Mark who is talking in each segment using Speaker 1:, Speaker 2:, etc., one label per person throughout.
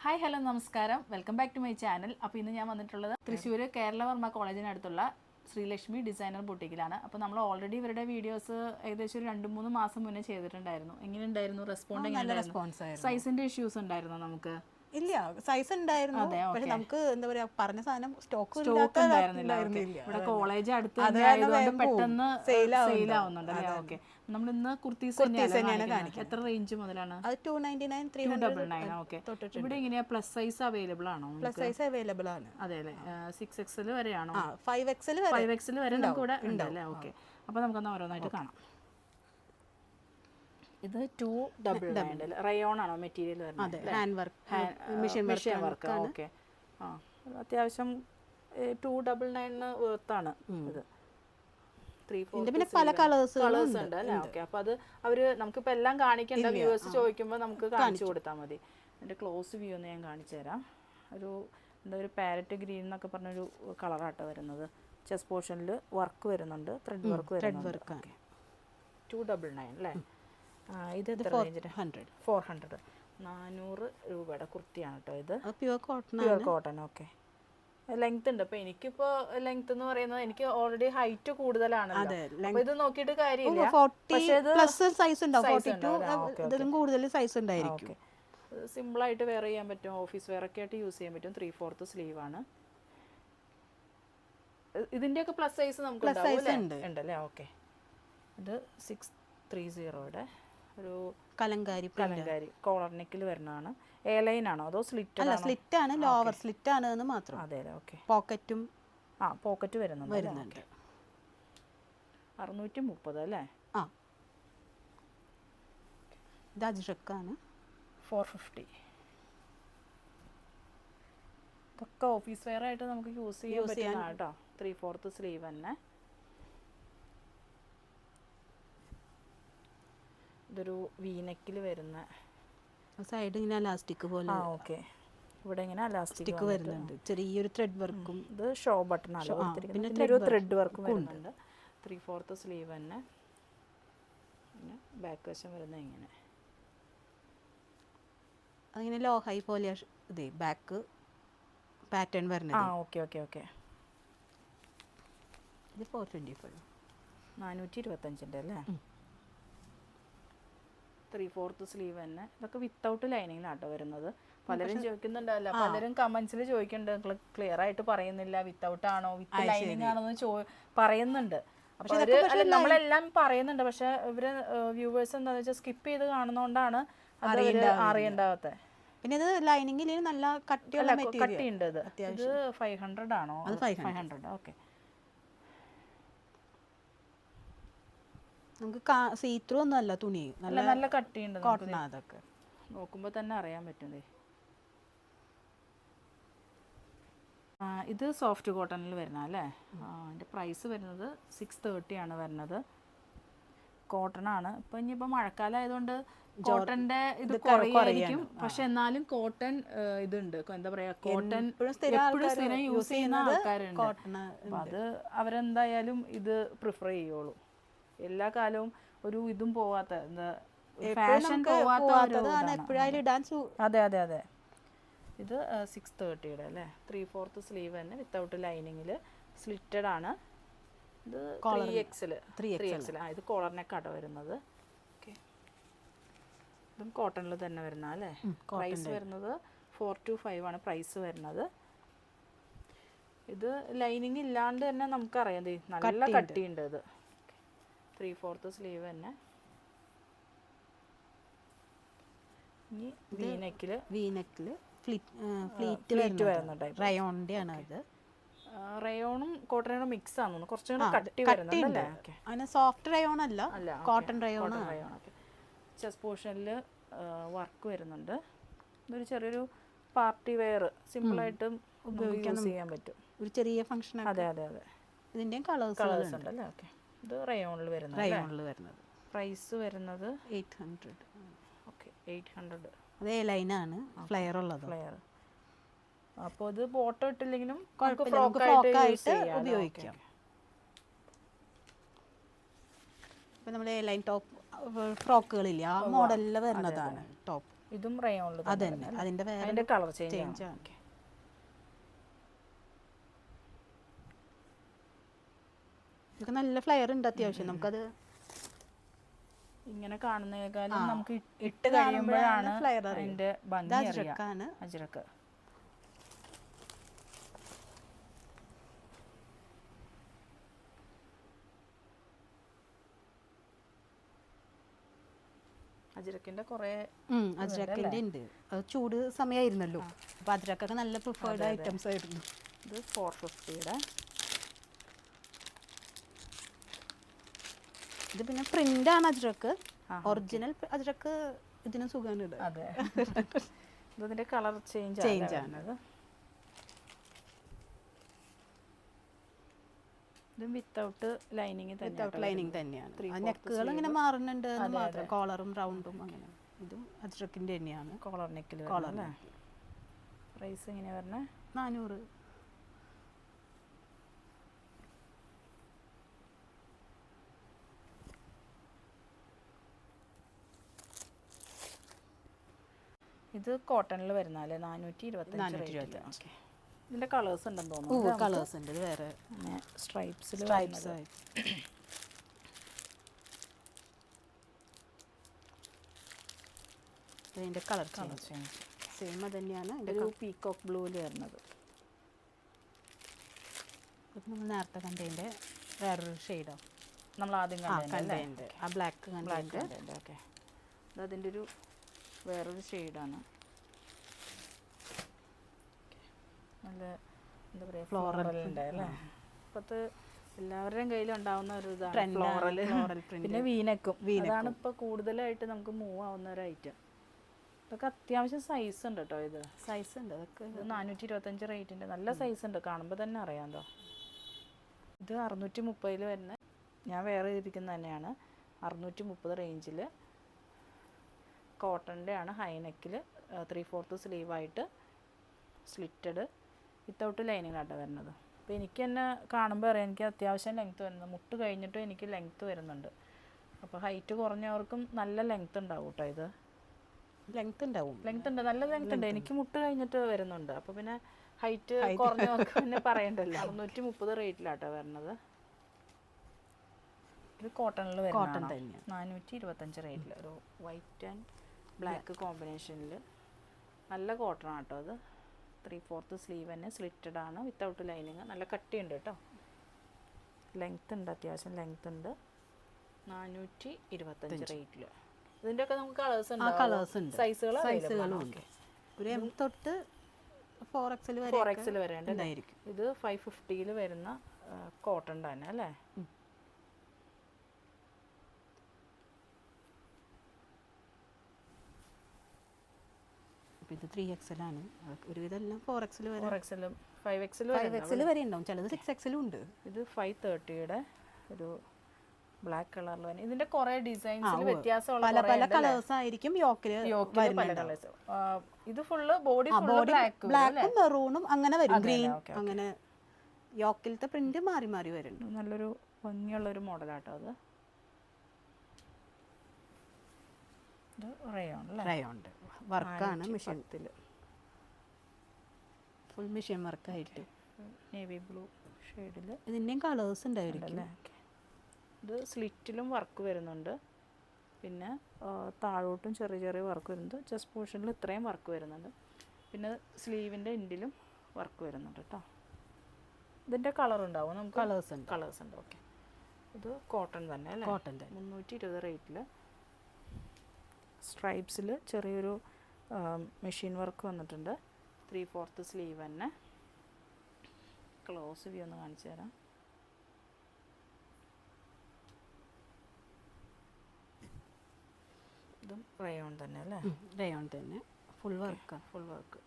Speaker 1: Hi hello നമസ്കാരം, welcome back to my channel. അപ്പോൾ ഇന്ന് ഞാൻ വന്നിട്ടുള്ളത് തൃശ്ശൂർ കേരളവർമ്മ കോളേജിനടുത്തുള്ള ശ്രീലക്ഷ്മി ഡിസൈനർ ബുട്ടീക്കിലാണ്. അപ്പോൾ നമ്മൾ ഓൾറെഡി ഇവരുടെ വീഡിയോസ് ഏകദേശം ഒരു 2-3 മാസം മുന്നേ ചെയ്തിട്ടുണ്ടായിരുന്നു. എങ്ങനെയുണ്ടായിരുന്നു റെസ്പോണ്ട്? എങ്ങനെയുണ്ടായിരുന്നു? സൈസിന്റെ ഇഷ്യൂസ് ഉണ്ടായിരുന്നോ? നമുക്ക്
Speaker 2: ഇല്ല, സൈസ് ഉണ്ടായിരുന്നു. പക്ഷെ നമുക്ക് എന്താ പറയാ, പറഞ്ഞ സാധനം സ്റ്റോക്ക്
Speaker 1: ഉണ്ടായിരുന്നില്ല. ഇവിടെ കോളേജ് അടുത്ത് ആയതുകൊണ്ട് പെട്ടെന്ന് സെയിൽ ആവുന്നുണ്ട് അല്ലേ? ഓക്കെ, നമ്മൾ ഇന്ന് കുർത്തീസ് തന്നെയാണ് കാണിക്കുന്നത്. എത്ര റേഞ്ച് മുതലാണ്?
Speaker 2: അത് 299,
Speaker 1: 399. ഓക്കെ, ഇവിടെ എങ്ങനെയാ പ്ലസ് സൈസ് അവൈലബിൾ ആണോ?
Speaker 2: പ്ലസ് സൈസ് അവൈലബിൾ ആണ്.
Speaker 1: അതെ അല്ലേ, 6XL വരെയാണോ?
Speaker 2: 5XL
Speaker 1: വരെ നമുക്ക് ഇവിടെ ഉണ്ട് അല്ലേ? ഓക്കെ, അപ്പോൾ നമുക്കൊന്ന് ഓരോന്നായിട്ട് കാണാം. ഇത് 299 റയോൺ ആണോ മെറ്റീരിയൽ വരുന്നത്?
Speaker 2: Hand work, machine work.
Speaker 1: Okay, ആ അത്യാവശ്യം 299 വേർത്താണ് ഇത്. 3/4
Speaker 2: പിന്നെ പല കളേഴ്സ്
Speaker 1: ഉണ്ട് അല്ലേ? ഓക്കെ, അപ്പോൾ അത് അവര് നമുക്കിപ്പോൾ എല്ലാം കാണിക്കേണ്ട, വ്യൂവേഴ്സ് ചോദിക്കുമ്പോൾ നമുക്ക് കാണിച്ചു കൊടുത്താൽ മതി. എൻ്റെ ക്ലോസ് വ്യൂ ഒന്ന് ഞാൻ കാണിച്ചു തരാം. ഒരു പാരറ്റ് ഗ്രീൻ എന്നൊക്കെ പറഞ്ഞൊരു കളറാട്ടോ വരുന്നത്. ചെസ്റ്റ് പോർഷനിൽ വർക്ക് വരുന്നുണ്ട്, ത്രെഡ് വർക്ക് വരുന്നുണ്ട്. 299 അല്ലേ? ഇത് 400 400 രൂപയുടെ കുർത്തിയാണ് കേട്ടോ. ഇത് പ്യുവർ കോട്ടൺ. ഓക്കെ, ലെങ്ത് ഉണ്ട്. അപ്പോൾ എനിക്കിപ്പോൾ ലെങ്ത് എന്ന് പറയുന്നത്, എനിക്ക് ഓൾറെഡി ഹൈറ്റ് കൂടുതലാണ്. അപ്പോൾ ഇത് നോക്കിയിട്ട് കാര്യമില്ല. സിമ്പിളായിട്ട് വെയർ ചെയ്യാൻ പറ്റും, ഓഫീസ് വെയർ ഒക്കെ ആയിട്ട് യൂസ് ചെയ്യാൻ പറ്റും. 3/4 സ്ലീവാണ്. ഇതിൻ്റെയൊക്കെ പ്ലസ് സൈസ് നമുക്ക് ഉണ്ടല്ലേ? ഓക്കെ, ഇത് 630യുടെ ഒരു കലങ്കാരി കോളർ നെക്കിൽ വരുന്നതാണ്. എ ലൈൻ ആണോ അതോ സ്ലിറ്റ്
Speaker 2: ആണ്? ലോവർ സ്ലിറ്റ് ആണ് എന്ന് മാത്രം.
Speaker 1: അതെ അല്ലേ? ഓക്കെ, പോക്കറ്റ് വരുന്നുണ്ട്. 630 അല്ലേ?
Speaker 2: ഇത് അജ്രക്കാണ്,
Speaker 1: 450. ഇതൊക്കെ ഓഫീസ് വെയർ ആയിട്ട് നമുക്ക് യൂസ് ചെയ്യാൻ പറ്റുന്ന കേട്ടോ. 3/4 സ്ലീവ് തന്നെ. ഇതൊരു വീനെക്കിൽ വരുന്ന
Speaker 2: സൈഡ് ഇങ്ങനെ അലാസ്റ്റിക് പോലെ.
Speaker 1: ഓക്കെ, ഇവിടെ ഇങ്ങനെ അലാസ്റ്റിക്
Speaker 2: വരുന്നുണ്ട്, ചെറിയൊരു ത്രെഡ് വർക്കും.
Speaker 1: ഇത് ഷോ ബട്ടൺ ആണ്, പിന്നെ ഒരു ത്രെഡ് വർക്കും വരുന്നുണ്ട്. 3/4 സ്ലീവ് തന്നെ. പിന്നെ ബാക്ക് വശം വരുന്നത് ഇങ്ങനെ
Speaker 2: അങ്ങനെ ലോ ഹൈ പോലെ ഇതേ ബാക്ക് പാറ്റേൺ വരുന്നത്.
Speaker 1: Okay okay okay.
Speaker 2: ഇത് 425,
Speaker 1: 425 അല്ലേ? 3/4 സ്ലീവ് തന്നെ. ഇതൊക്കെ വിത്തൗട്ട് ലൈനിങ്ങിലാട്ടോ വരുന്നത്. പലരും ചോദിക്കുന്നുണ്ടല്ല, പലരും കമന്റ്സിൽ ചോദിക്കുന്നുണ്ട്, ക്ലിയർ ആയിട്ട് പറയുന്നില്ല, വിത്തൗട്ട് ആണോ വിത്ത് ലൈനിങ് ആണോ എന്ന് പറയുന്നുണ്ട്. അപ്പോൾ നമ്മളെല്ലാം പറയുന്നുണ്ട്, പക്ഷെ ഇവര് വ്യൂവേഴ്സ് എന്താണെന്ന് വെച്ചാൽ സ്കിപ്പ് ചെയ്ത് കാണുന്നതുകൊണ്ടാണ് അറിയണ്ടാവാത്തത്.
Speaker 2: പിന്നെ ഇത് ലൈനിങ്ങിൽ നല്ല
Speaker 1: കട്ടിയുണ്ട്. ഇത് 500 ആണോ? 500. ഓക്കെ,
Speaker 2: നമുക്ക് സീത്രൂ ഒന്നും അല്ല, തുണി
Speaker 1: നല്ല കട്ടിയുണ്ട്.
Speaker 2: കോട്ടൺ അതൊക്കെ
Speaker 1: നോക്കുമ്പോൾ തന്നെ അറിയാൻ പറ്റുന്നേ. ഇത് സോഫ്റ്റ് കോട്ടണിൽ വരുന്ന അല്ലേ? അതിൻ്റെ പ്രൈസ് വരുന്നത് 630 ആണ് വരുന്നത്. കോട്ടൺ ആണ്. ഇപ്പം ഇനിയിപ്പോൾ മഴക്കാലം ആയതുകൊണ്ട് കോട്ടൻ്റെ ഇത് കുറയായിരിക്കും. പക്ഷെ എന്നാലും കോട്ടൺ ഇതുണ്ട്, എന്താ പറയുക, കോട്ടൺ എപ്പോഴും സ്ഥിരം യൂസ് ചെയ്യുന്ന ആൾക്കാരുണ്ട്. അപ്പം അത് അവരെന്തായാലും ഇത് പ്രിഫർ ചെയ്യുള്ളൂ. എല്ലാ കാലവും ഒരു ഇതും പോവാത്ത, എന്താ ഫാഷൻ പോവാത്ത. അതെ അതെ അതെ. ഇത് 630യുടെ അല്ലേ? 3/4 സ്ലീവ് തന്നെ വിത്തൗട്ട് ലൈനിങ്ങിൽ, സ്ലിറ്റഡ് ആണ്. ഇത് 3XL. ഇത് കോളർ നെക്കാട്ടോ വരുന്നത്. ഓക്കെ, ഇതും കോട്ടണിൽ തന്നെ വരുന്ന അല്ലേ? പ്രൈസ് വരുന്നത് 425 ആണ് പ്രൈസ് വരുന്നത്. ഇത് ലൈനിങ് ഇല്ലാണ്ട് തന്നെ നമുക്കറിയാം, നല്ല കട്ടിയുണ്ട്. ഇത് 3/4 സ്ലീവ് തന്നെ. ഇനി
Speaker 2: വീനെക്കില് ഫ്ലീറ്റ് വരുന്ന ടൈപ്പ് റയോണിന്റെ ആണ്. അത്
Speaker 1: റയോണും കോട്ടണും മിക്സ് ആണെന്ന്, കുറച്ചുകൂടെ കട്ടി വരുന്നുണ്ടല്ലേ?
Speaker 2: അങ്ങനെ സോഫ്റ്റ് റയോൺ അല്ല, കോട്ടൺ റയോൺ.
Speaker 1: ചെസ്റ്റ് പോർഷനിൽ വർക്ക് വരുന്നുണ്ട്. ഇതൊരു ചെറിയൊരു പാർട്ടി വെയർ, സിമ്പിളായിട്ട് യൂസ് ചെയ്യാൻ പറ്റും, ഒരു ചെറിയ ഫംഗ്ഷൻ. അതെ അതെ അതെ.
Speaker 2: ഇതിൻ്റെയും
Speaker 1: കളേഴ്സ് ഉണ്ടല്ലേ? ഓക്കെ, ഇത് റയോണിൽ വരുന്നത്. പ്രൈസ് വരുന്നത്
Speaker 2: 800.
Speaker 1: ഓക്കെ, 800.
Speaker 2: അത് എ ലൈനാണ്, ഫ്ലെയർ ഉള്ളത്.
Speaker 1: അപ്പോൾ ഇത് ബോട്ടം ഇട്ടില്ലെങ്കിലും
Speaker 2: ഫ്രോക്കായിട്ട് ഉപയോഗിക്കാം. ഇപ്പം നമ്മൾ എ ലൈൻ ടോപ്പ് ഫ്രോക്കുകളില്ല, ആ മോഡലിൽ വരുന്നതാണ് ടോപ്പ്.
Speaker 1: ഇതും റയോണിൽ
Speaker 2: അതന്നെ അതിൻ്റെ വേറെ
Speaker 1: അതിന്റെ കളർ ചേഞ്ച്
Speaker 2: ചേഞ്ച്
Speaker 1: ആണ്.
Speaker 2: ആണ്. ഇതൊക്കെ നല്ല ഫ്ലെയർ ഉണ്ട് അത്യാവശ്യം. നമുക്കത്
Speaker 1: ഇങ്ങനെ കാണുന്നതിനേക്കാളും നമുക്ക് ഇട്ട്
Speaker 2: ഇട്ട്
Speaker 1: കഴിയുമ്പോഴാണ്
Speaker 2: ഫ്ലെയർ
Speaker 1: അതിന്റെ ഭംഗി അറിയാം.
Speaker 2: അജ്രക്കാണ്.
Speaker 1: അജ്രക്ക് അജ്രക്കിന്റെ കുറെ
Speaker 2: അജ്രക്കിൻ്റെ ഉണ്ട്. അത് ചൂട് സമയമായിരുന്നല്ലോ, അപ്പോൾ അജ്രക്കൊക്കെ നല്ല പ്രിഫേർഡ് ഐറ്റംസ് ആയിരുന്നു.
Speaker 1: ഇത് 450യുടെ.
Speaker 2: ഇത് പിന്നെ പ്രിന്റ് ആണ് അജ്രക്ക്. ഒറിജിനൽ അജ്രക്ക് ഇതിന് സുഖമാണ് ഇടുക.
Speaker 1: അതെ ഇതിന്റെ കളർ ചേഞ്ച്
Speaker 2: ആണ്.
Speaker 1: അത് ഇതും വിത്തൗട്ട് ലൈനിങ്
Speaker 2: ലൈനിങ് തന്നെയാണ്. നെക്കുകൾ ഇങ്ങനെ മാറുന്നുണ്ട് എന്ന് മാത്രം. കോളറും റൗണ്ടും അങ്ങനെ. ഇതും അജ്രക്കിൻ്റെ തന്നെയാണ്.
Speaker 1: കോളർ നെക്കിൽ അല്ലേ. പ്രൈസ് എങ്ങനെയാ പറഞ്ഞത്?
Speaker 2: 400.
Speaker 1: ഇത് കോട്ടണിൽ വരുന്നല്ലേ 425. ഓക്കെ. ഇതിന്റെ കളേഴ്സ് ഉണ്ടെന്ന് തോന്നുന്നു.
Speaker 2: കളേഴ്സ് ഉണ്ട്. ഇത് വേറെ
Speaker 1: സ്ട്രൈപ്സ്
Speaker 2: ഇതിൻ്റെ കളർ ചേഞ്ച് സെയിം അത് തന്നെയാണ്.
Speaker 1: ഒരു പീകോക്ക് ബ്ലൂവിൽ വരുന്നത്.
Speaker 2: നമ്മൾ നേരത്തെ കണ്ടതിൻ്റെ വേറൊരു ഷെയ്ഡോ
Speaker 1: നമ്മൾ ആദ്യം
Speaker 2: കണ്ടതിൻ്റെ ആ ബ്ലാക്ക് കണ്ടതിൻ്റെ.
Speaker 1: ഓക്കെ. അതതിൻ്റെ ഒരു വേറൊരു ഷെയ്ഡാണ്. നല്ല എന്താ പറയുക ഫ്ലോറലിൻ്റെ അല്ലേ. ഇപ്പോഴത്തെ എല്ലാവരുടെയും കയ്യിലുണ്ടാവുന്ന ഒരു ഇതാണ് ഫ്ലോറൽ. പിന്നെ വീനക്കും. അതാണ് ഇപ്പോൾ കൂടുതലായിട്ട് നമുക്ക് മൂവ് ആവുന്ന ഒരു ഐറ്റം. ഇതൊക്കെ അത്യാവശ്യം സൈസ് ഉണ്ട് കേട്ടോ. ഇത്
Speaker 2: സൈസ് ഉണ്ട്. അതൊക്കെ
Speaker 1: 425 റേറ്റിൻ്റെ നല്ല സൈസ് ഉണ്ട്. കാണുമ്പോൾ തന്നെ അറിയാമല്ലോ. ഇത് 630 വരുന്ന, ഞാൻ വേറെ ഇരിക്കുന്നത് തന്നെയാണ്. 630 റേഞ്ചിൽ കോട്ടൻ്റെ ആണ്. ഹൈനെക്കിൽ 3/4 സ്ലീവായിട്ട് സ്ലിറ്റഡ് വിത്തൗട്ട് ലൈനിങ്ങാട്ടോ വരുന്നത്. അപ്പോൾ എനിക്ക് തന്നെ കാണുമ്പോൾ അറിയാം എനിക്ക് അത്യാവശ്യം ലെങ്ത്ത് വരുന്നത്. മുട്ട് കഴിഞ്ഞിട്ടും എനിക്ക് ലെങ്ത്ത് വരുന്നുണ്ട്. അപ്പോൾ ഹൈറ്റ് കുറഞ്ഞവർക്കും നല്ല ലെങ്ത്ത് ഉണ്ടാവും കേട്ടോ. ഇത്
Speaker 2: ലെങ്ത്ത് ഉണ്ടാവും.
Speaker 1: ലെങ്ത്ത് ഉണ്ട്, നല്ല ലെങ്ത്ത് ഉണ്ട്. എനിക്ക് മുട്ട് കഴിഞ്ഞിട്ട് വരുന്നുണ്ട്. അപ്പോൾ പിന്നെ ഹൈറ്റ് കുറഞ്ഞവർക്ക് പിന്നെ പറയണ്ടല്ലോ. 630 റേറ്റിലാട്ടോ വരുന്നത്. ഇത് കോട്ടണിൽ
Speaker 2: കോട്ടൺ
Speaker 1: വരുന്നത്
Speaker 2: തന്നെയാണ്.
Speaker 1: 425 റേറ്റിൽ ഒരു വൈറ്റ് ആൻഡ് ബ്ലാക്ക് കോമ്പിനേഷനിൽ നല്ല കോട്ടൺ ആട്ടോ. അത് 3/4 സ്ലീവ് തന്നെ സ്ലിറ്റഡ് ആണ് വിത്തൗട്ട് ലൈനിങ്. നല്ല കട്ടിയുണ്ട് കേട്ടോ. ലെങ്ത്ത് ഉണ്ട്, അത്യാവശ്യം ലെങ്ത്ത് ഉണ്ട്. 425 റേറ്റിൽ. ഇതിൻ്റെയൊക്കെ നമുക്ക് കളേഴ്സ് ഉണ്ട്, സൈസുകളും
Speaker 2: ഉണ്ട്. ഒരു M തൊട്ട് 4XL
Speaker 1: വരെ ഉണ്ടായിരിക്കും. ഇത് 550 വരുന്ന കോട്ടൺ തന്നെ അല്ലേ.
Speaker 2: ഇത് 3XL ആണ്. ഒരുവിധം എല്ലാം 4XL വരെ.
Speaker 1: 4XL 5XL
Speaker 2: വരെ ഉണ്ടാവും. ചിലത് 6XL ഉണ്ട്.
Speaker 1: ഇത് 530യുടെ ഒരു ബ്ലാക്ക് കളറിൽ തന്നെ. ഇതിന്റെ കുറെ ഡിസൈൻസിൽ വ്യത്യാസമുള്ള
Speaker 2: പല പല കളേഴ്സ് ആയിരിക്കും യോക്കിൽ
Speaker 1: പല കളേഴ്സ്. ഇത് ഫുള്ള് ബോഡി
Speaker 2: ബ്ലാക്കും മെറൂണും അങ്ങനെ വരും. ഗ്രീൻ അങ്ങനെ യോക്കിലത്തെ പ്രിന്റ് മാറി മാറി വരുന്നുണ്ട്.
Speaker 1: നല്ലൊരു ഭംഗിയുള്ള ഒരു മോഡലാട്ടോ അത്. ഇത്
Speaker 2: റയോൺ വർക്കാണ്. മെഷീനത്തിൽ ഫുൾ മെഷീൻ വർക്കായിട്ട്
Speaker 1: നേവി ബ്ലൂ ഷെയ്ഡിൽ.
Speaker 2: ഇതിൻ്റെയും കളേഴ്സ് ഉണ്ടായിരിക്കും.
Speaker 1: ഇത് സ്ലിറ്റിലും വർക്ക് വരുന്നുണ്ട്. പിന്നെ താഴോട്ടും ചെറിയ ചെറിയ വർക്ക് വരുന്നുണ്ട്. ചെസ്റ്റ് പോർഷനിൽ ഇത്രയും വർക്ക് വരുന്നുണ്ട്. പിന്നെ സ്ലീവിൻ്റെ എൻഡിലും വർക്ക് വരുന്നുണ്ട് കേട്ടോ. ഇതിൻ്റെ കളർ ഉണ്ടാവും നമുക്ക്. കളേഴ്സ് ഉണ്ട്. ഓക്കെ. ഇത് കോട്ടൺ തന്നെ അല്ലേ.
Speaker 2: കോട്ടൺ
Speaker 1: 320 റേറ്റിൽ സ്ട്രൈപ്സിൽ ചെറിയൊരു മെഷീൻ വർക്ക് വന്നിട്ടുണ്ട്. 3/4 സ്ലീവ് തന്നെ. ക്ലോസ് വ്യൂ ഒന്ന് കാണിച്ചു തരാം. ഇതും റയോൺ തന്നെ അല്ലേ.
Speaker 2: റയോൺ തന്നെ ഫുൾ വർക്ക്.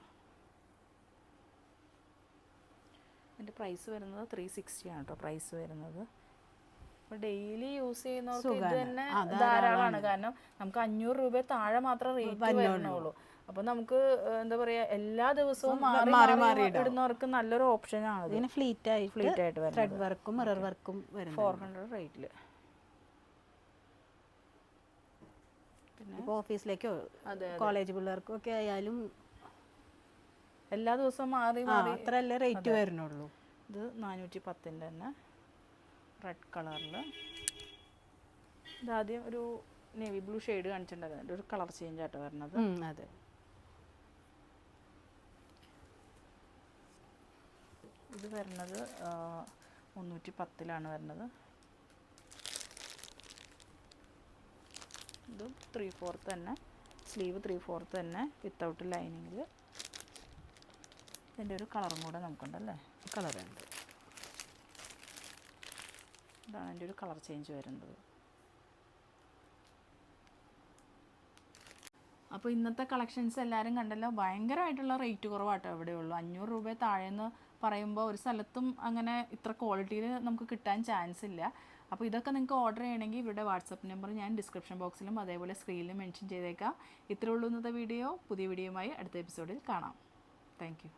Speaker 1: ഇതിൻ്റെ പ്രൈസ് വരുന്നത് 360 ആണ് കേട്ടോ പ്രൈസ് വരുന്നത്. അപ്പോൾ ഡെയിലി യൂസ് ചെയ്യുന്നവർക്ക് ഇത് തന്നെ ധാരാളമാണ്. കാരണം നമുക്ക് 500 രൂപ താഴെ മാത്രം റേറ്റ് വരുന്നുള്ളൂ. അപ്പോൾ നമുക്ക് എന്താ പറയുക, എല്ലാ ദിവസവും മാറി മാറി ഇടുന്നവർക്ക് നല്ലൊരു ഓപ്ഷനാണ്.
Speaker 2: ഇതിന് ഫ്ലീറ്റ് ആയിട്ട് ത്രെഡ് വർക്കും മിറർ വർക്കും
Speaker 1: 400 റേറ്റിൽ.
Speaker 2: ഇപ്പോൾ ഓഫീസിലേക്കോ കോളേജ് പിള്ളേർക്കോ ഒക്കെ ആയാലും
Speaker 1: എല്ലാ ദിവസവും മാറി
Speaker 2: അത്രയല്ലേ റേറ്റ് വരുന്നുള്ളൂ.
Speaker 1: ഇത് 410 തന്നെ റെഡ് കളറിൽ. ഇതാദ്യം ഒരു നേവി ബ്ലൂ ഷെയ്ഡ് കാണിച്ചിട്ടുണ്ടായിരുന്നു, ഒരു കളർ ചേഞ്ച് ആയിട്ട് വരുന്നത്.
Speaker 2: അതെ.
Speaker 1: ഇത് വരുന്നത് 310 വരുന്നത്. ഇത് 3/4 തന്നെ, സ്ലീവ് 3/4 തന്നെ വിത്തൗട്ട് ലൈനിങ്ങിൽ. ഇതിൻ്റെ ഒരു കളറും കൂടെ നമുക്കുണ്ടല്ലേ,
Speaker 2: കളറുണ്ട്.
Speaker 1: ഇതാണ് എൻ്റെ ഒരു കളർ ചേഞ്ച് വരുന്നത്. അപ്പോൾ ഇന്നത്തെ കളക്ഷൻസ് എല്ലാവരും കണ്ടല്ലോ. ഭയങ്കരമായിട്ടുള്ള റേറ്റ് കുറവാട്ടോ എവിടെയുള്ളൂ. 500 രൂപ താഴെന്ന് പറയുമ്പോൾ ഒരു സ്ഥലത്തും അങ്ങനെ ഇത്ര ക്വാളിറ്റിയിൽ നമുക്ക് കിട്ടാൻ ചാൻസ് ഇല്ല. അപ്പോൾ ഇതൊക്കെ നിങ്ങൾക്ക് ഓർഡർ ചെയ്യണമെങ്കിൽ ഇവിടെ വാട്സപ്പ് നമ്പർ ഞാൻ ഡിസ്ക്രിപ്ഷൻ ബോക്സിലും അതേപോലെ സ്ക്രീനിലും മെൻഷൻ ചെയ്തേക്കാം. ഇത്രയേ ഉള്ളൂ ഇന്നത്തെ വീഡിയോ. പുതിയ വീഡിയോയുമായി അടുത്ത എപ്പിസോഡിൽ കാണാം. Thank you.